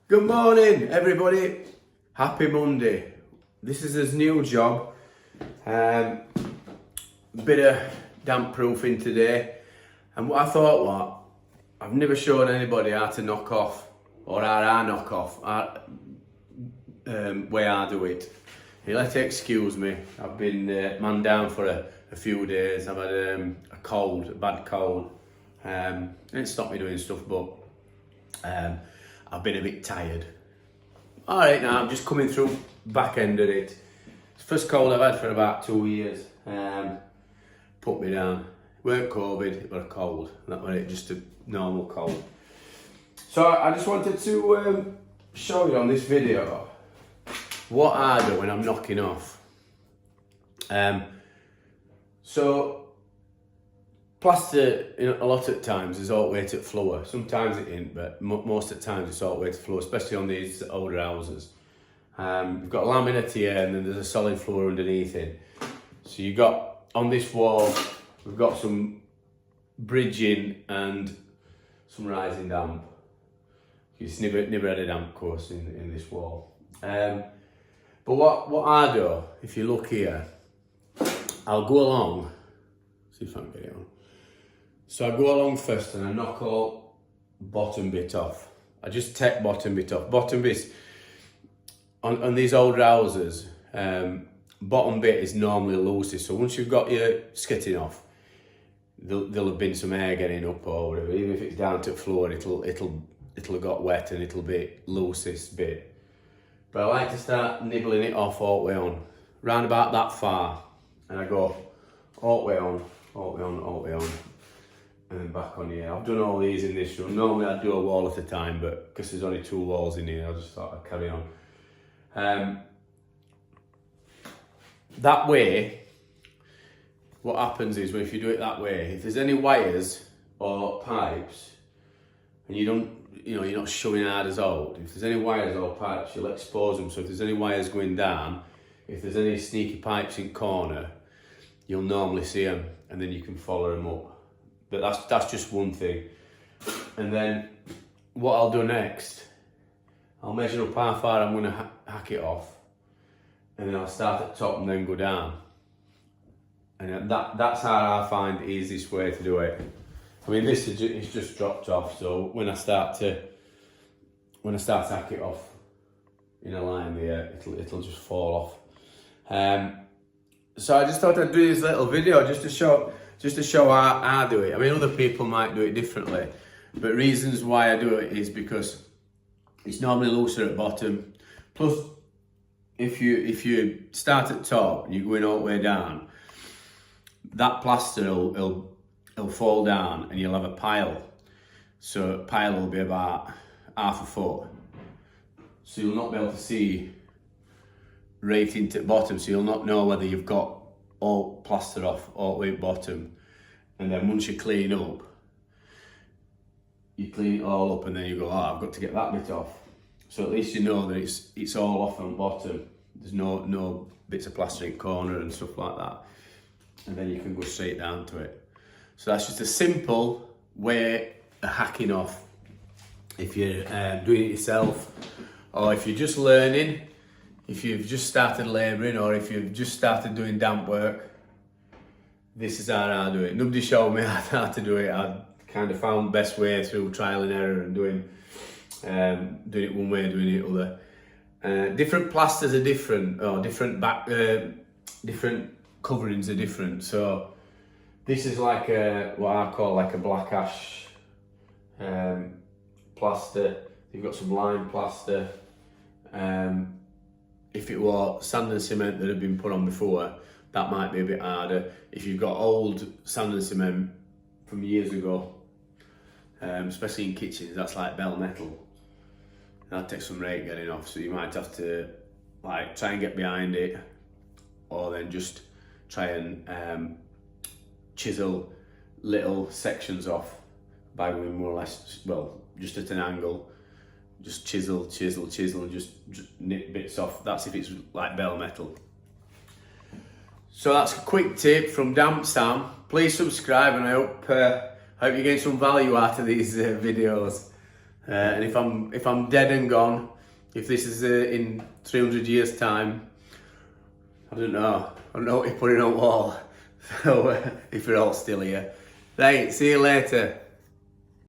Good morning, everybody. Happy Monday. This is his new job. Bit of damp proofing today. And what I thought, I've never shown anybody how to knock off, or how I knock off, way I do it. You'll have to excuse me. I've been man down for a few days. I've had a bad cold. It stopped me doing stuff, but I've been a bit tired. All right, now I'm just coming through back end of it. It's the first cold I've had for about 2 years. Put me down. It weren't COVID, it was a cold. That was it, just a normal cold. So I just wanted to show you on this video what I do when I'm knocking off. So plaster, a lot of times is all the way to the floor. Sometimes it ain't, but most of the time it's all the way to the floor, especially on these older houses. We've got laminate here and then there's a solid floor underneath it. So you got, on this wall, we've got some bridging and some rising damp. It's never had a damp course in this wall. But what I do, if you look here, I'll go along, see if I can get it on. So I go along first and I knock all bottom bit off. I just take bottom bit off. Bottom bit, on these old houses, bottom bit is normally loosey. So once you've got your skitting off, there'll have been some air getting up or whatever. Even if it's down to the floor, it'll have got wet and it'll be loosest bit. But I like to start nibbling it off all the way on, round about that far, and I go all the way on, all the way on, all the way on, and then back on here. I've done all these in this room. Normally I'd do a wall at a time, but because there's only 2 walls in here, I just thought I'd carry on. That way, what happens is, if you do it that way, if there's any wires or pipes, and you're not shoving hard as old, if there's any wires or pipes, you'll expose them. So if there's any wires going down, if there's any sneaky pipes in corner, you'll normally see them, and then you can follow them up. But that's just one thing. And then what I'll do next, I'll measure up how far I'm going to hack it off, and then I'll start at the top and then go down. And that's how I find the easiest way to do it. I mean, this is just dropped off, so when I start to hack it off in a line there, it'll just fall off. So I just thought I'd do this little video just to show how I do it. I mean, other people might do it differently, but reasons why I do it is because it's normally looser at bottom. Plus, if you start at top and you're going all the way down, that plaster will fall down and you'll have a pile. So a pile will be about half a foot. So you'll not be able to see right into the bottom, so you'll not know whether you've got all plaster off all the way at bottom. And then once you clean up, you clean it all up and then you go, I've got to get that bit off. So at least you know that it's all off on the bottom. There's no bits of plaster in corner and stuff like that. And then you can go straight down to it. So that's just a simple way of hacking off. If you're doing it yourself, or if you're just learning, if you've just started labouring, or if you've just started doing damp work, this is how I do it. Nobody showed me how to do it. I kind of found the best way through trial and error and doing it one way, doing it other. Different plasters are different, or different coverings are different. So this is like what I call like a black ash plaster. You've got some lime plaster. If it were sand and cement that had been put on before, that might be a bit harder. If you've got old sand and cement from years ago, especially in kitchens, that's like bell metal. That takes some rate getting off, so you might have to like try and get behind it, or then just try and chisel little sections off by going more or less, well, just at an angle. Just chisel, and just nip bits off. That's if it's like bell metal. So that's a quick tip from Damp Sam. Please subscribe, and I hope you're getting some value out of these videos. And if I'm dead and gone, if this is in 300 years time, I don't know what you're putting on the wall. So if you're all still here. Right, see you later.